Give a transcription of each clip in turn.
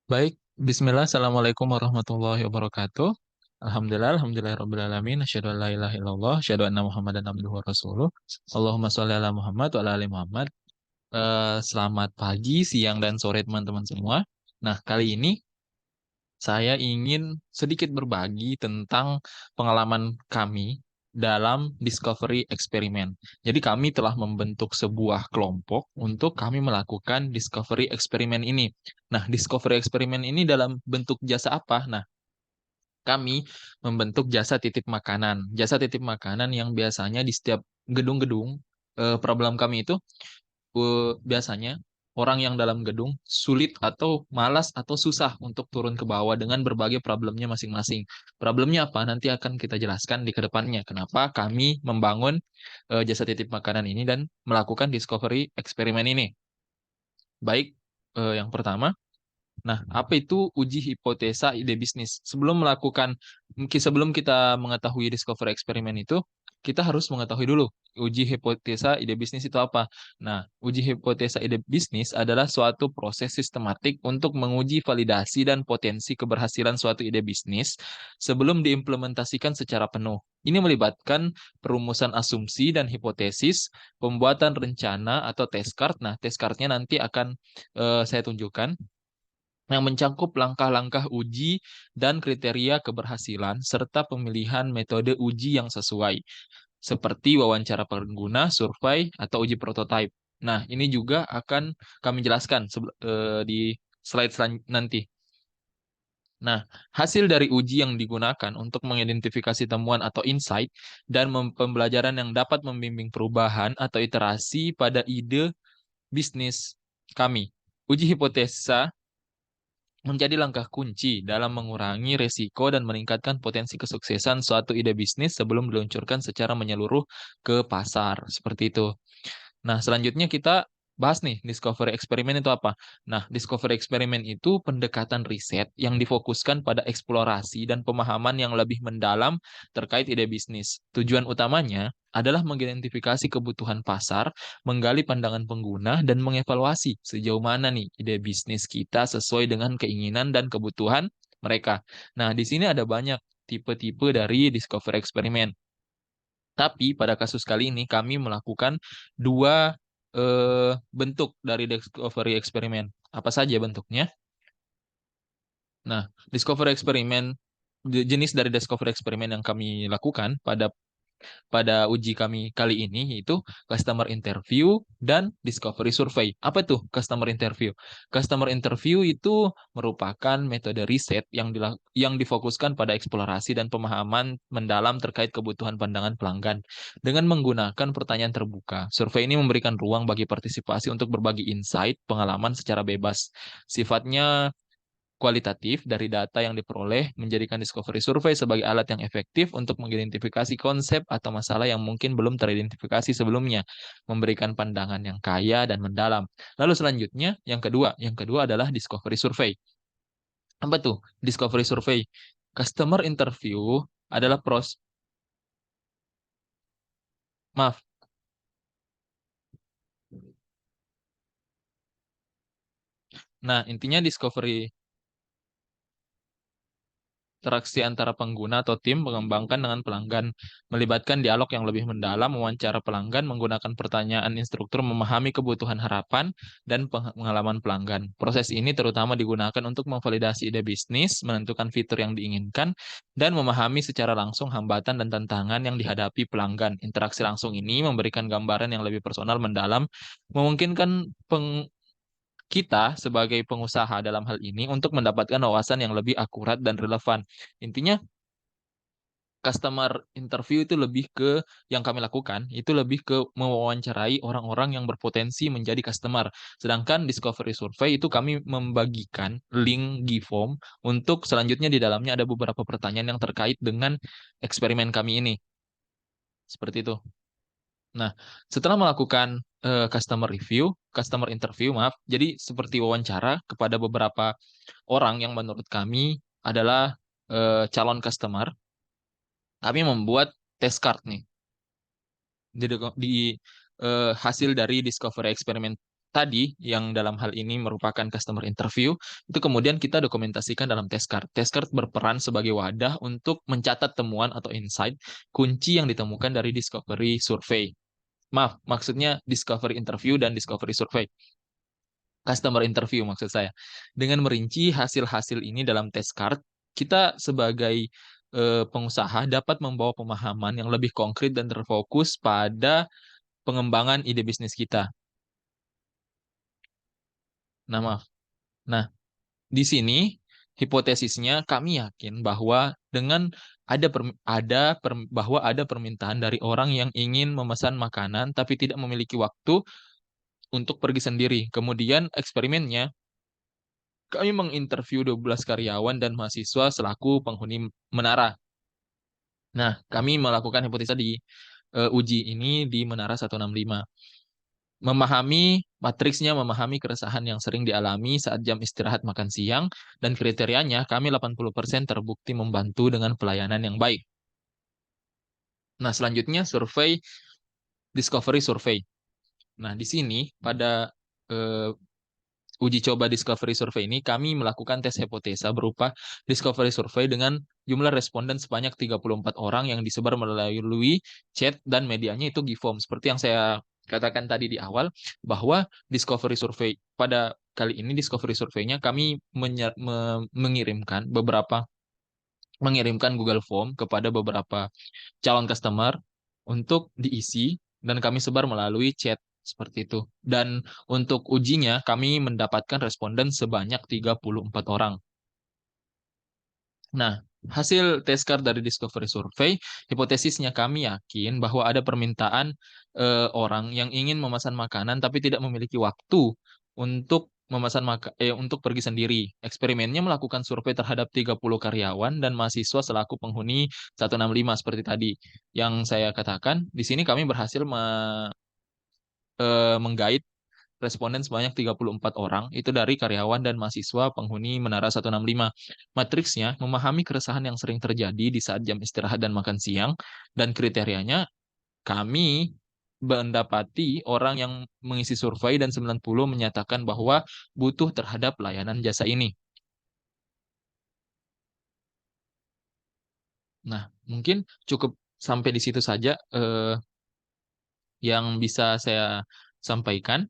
Baik, Bismillah, Assalamualaikum warahmatullahi wabarakatuh. Alhamdulillahirrabbilalamin, asyhadu an la ilaha illallah, asyhadu anna Muhammadan abduhu wa rasuluh. Allahumma sholli ala Muhammad wa ala ali Muhammad. Selamat pagi, siang, dan sore teman-teman semua. Nah, kali ini saya ingin sedikit berbagi tentang pengalaman kami dalam Discovery Eksperimen. Jadi kami telah membentuk sebuah kelompok untuk kami melakukan Discovery Eksperimen ini. Nah, Discovery Eksperimen ini dalam bentuk jasa apa? Nah, kami membentuk jasa titip makanan. Jasa titip makanan yang biasanya di setiap gedung-gedung, problem kami itu biasanya orang yang dalam gedung sulit atau malas atau susah untuk turun ke bawah dengan berbagai problemnya masing-masing. Problemnya apa? Nanti akan kita jelaskan di kedepannya. Kenapa kami membangun jasa titip makanan ini dan melakukan discovery eksperimen ini. Baik, yang pertama. Nah, apa itu uji hipotesa ide bisnis? Sebelum kita mengetahui discovery eksperimen itu, kita harus mengetahui dulu uji hipotesa ide bisnis itu apa. Nah, uji hipotesa ide bisnis adalah suatu proses sistematik untuk menguji validasi dan potensi keberhasilan suatu ide bisnis sebelum diimplementasikan secara penuh. Ini melibatkan perumusan asumsi dan hipotesis, pembuatan rencana atau test card. Nah, test card-nya nanti akan saya tunjukkan yang mencakup langkah-langkah uji dan kriteria keberhasilan, serta pemilihan metode uji yang sesuai, seperti wawancara pengguna, survei, atau uji prototipe. Nah, ini juga akan kami jelaskan di slide nanti. Nah, hasil dari uji yang digunakan untuk mengidentifikasi temuan atau insight dan pembelajaran yang dapat membimbing perubahan atau iterasi pada ide bisnis kami. Uji hipotesa menjadi langkah kunci dalam mengurangi resiko dan meningkatkan potensi kesuksesan suatu ide bisnis sebelum diluncurkan secara menyeluruh ke pasar. Seperti itu. Nah, selanjutnya kita bahas nih, discovery eksperimen itu apa? Nah, discovery eksperimen itu pendekatan riset yang difokuskan pada eksplorasi dan pemahaman yang lebih mendalam terkait ide bisnis. Tujuan utamanya adalah mengidentifikasi kebutuhan pasar, menggali pandangan pengguna, dan mengevaluasi sejauh mana nih ide bisnis kita sesuai dengan keinginan dan kebutuhan mereka. Nah, di sini ada banyak tipe-tipe dari discovery eksperimen. Tapi pada kasus kali ini kami melakukan dua bentuk dari discovery eksperimen. Apa saja bentuknya? Nah, discovery eksperimen jenis dari discovery eksperimen yang kami lakukan pada uji kami kali ini yaitu customer interview dan discovery survey. Apa tuh customer interview? Customer interview itu merupakan metode riset yang difokuskan pada eksplorasi dan pemahaman mendalam terkait kebutuhan pandangan pelanggan dengan menggunakan pertanyaan terbuka. Survei ini memberikan ruang bagi partisipasi untuk berbagi insight, pengalaman secara bebas. Sifatnya kualitatif dari data yang diperoleh, menjadikan discovery survey sebagai alat yang efektif untuk mengidentifikasi konsep atau masalah yang mungkin belum teridentifikasi sebelumnya, memberikan pandangan yang kaya dan mendalam. Lalu selanjutnya, yang kedua adalah discovery survey. Apa tuh discovery survey? Customer interview adalah maaf. Nah, intinya discovery interaksi antara pengguna atau tim mengembangkan dengan pelanggan, melibatkan dialog yang lebih mendalam, mewawancara pelanggan, menggunakan pertanyaan instruktur, memahami kebutuhan harapan, dan pengalaman pelanggan. Proses ini terutama digunakan untuk memvalidasi ide bisnis, menentukan fitur yang diinginkan, dan memahami secara langsung hambatan dan tantangan yang dihadapi pelanggan. Interaksi langsung ini memberikan gambaran yang lebih personal mendalam, memungkinkan kita sebagai pengusaha dalam hal ini untuk mendapatkan wawasan yang lebih akurat dan relevan. Intinya, customer interview itu lebih ke yang kami lakukan, itu lebih ke mewawancarai orang-orang yang berpotensi menjadi customer. Sedangkan discovery survey itu kami membagikan link Gform untuk selanjutnya di dalamnya ada beberapa pertanyaan yang terkait dengan eksperimen kami ini. Seperti itu. Nah, setelah melakukan customer interview, maaf, jadi seperti wawancara kepada beberapa orang yang menurut kami adalah calon customer, kami membuat test card nih. Di hasil dari discovery eksperimen. tadi yang dalam hal ini merupakan customer interview, itu kemudian kita dokumentasikan dalam test card. Test card berperan sebagai wadah untuk mencatat temuan atau insight kunci yang ditemukan dari discovery survey. Maaf, maksudnya discovery interview dan discovery survey. Customer interview maksud saya. Dengan merinci hasil-hasil ini dalam test card, kita sebagai pengusaha dapat membawa pemahaman yang lebih konkret dan terfokus pada pengembangan ide bisnis kita. Nah, maaf. Nah, di sini hipotesisnya kami yakin bahwa dengan bahwa ada permintaan dari orang yang ingin memesan makanan tapi tidak memiliki waktu untuk pergi sendiri. Kemudian eksperimennya kami menginterview 12 karyawan dan mahasiswa selaku penghuni menara. Nah, kami melakukan hipotesa di uji ini di Menara 165. Memahami keresahan yang sering dialami saat jam istirahat makan siang, dan kriterianya kami 80% terbukti membantu dengan pelayanan yang baik. Nah, selanjutnya discovery survey. Nah, di sini pada eh, uji coba discovery survey ini kami melakukan tes hipotesa berupa discovery survey dengan jumlah responden sebanyak 34 orang yang disebar melalui chat dan medianya itu Giveform. Seperti yang saya katakan tadi di awal, bahwa discovery survey pada kali ini discovery survey-nya kami mengirimkan Google Form kepada beberapa calon customer untuk diisi dan kami sebar melalui chat seperti itu. Dan untuk ujinya kami mendapatkan responden sebanyak 34 orang. Nah, hasil test card dari Discovery Survey, hipotesisnya kami yakin bahwa ada permintaan orang yang ingin memesan makanan tapi tidak memiliki waktu untuk pergi sendiri. Eksperimennya melakukan survei terhadap 30 karyawan dan mahasiswa selaku penghuni 165 seperti tadi. Yang saya katakan, di sini kami berhasil menggait responden sebanyak 34 orang, itu dari karyawan dan mahasiswa penghuni Menara 165. Matriksnya memahami keresahan yang sering terjadi di saat jam istirahat dan makan siang, dan kriterianya kami mendapati orang yang mengisi survei dan 90 menyatakan bahwa butuh terhadap layanan jasa ini. Nah, mungkin cukup sampai di situ saja yang bisa saya sampaikan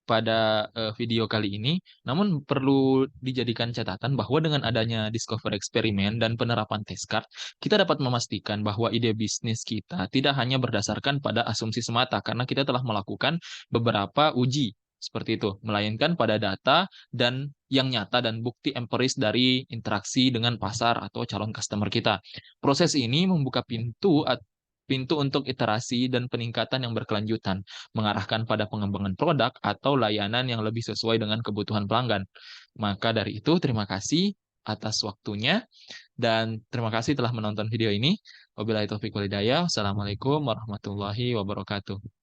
pada video kali ini. Namun perlu dijadikan catatan bahwa dengan adanya discover eksperimen dan penerapan test card, kita dapat memastikan bahwa ide bisnis kita tidak hanya berdasarkan pada asumsi semata, karena kita telah melakukan beberapa uji seperti itu, melainkan pada data dan yang nyata dan bukti empiris dari interaksi dengan pasar atau calon customer kita. Proses ini membuka pintu untuk iterasi dan peningkatan yang berkelanjutan, mengarahkan pada pengembangan produk atau layanan yang lebih sesuai dengan kebutuhan pelanggan. Maka dari itu, terima kasih atas waktunya dan terima kasih telah menonton video ini. Wabillahi taufiq walhidayah. Wassalamualaikum warahmatullahi wabarakatuh.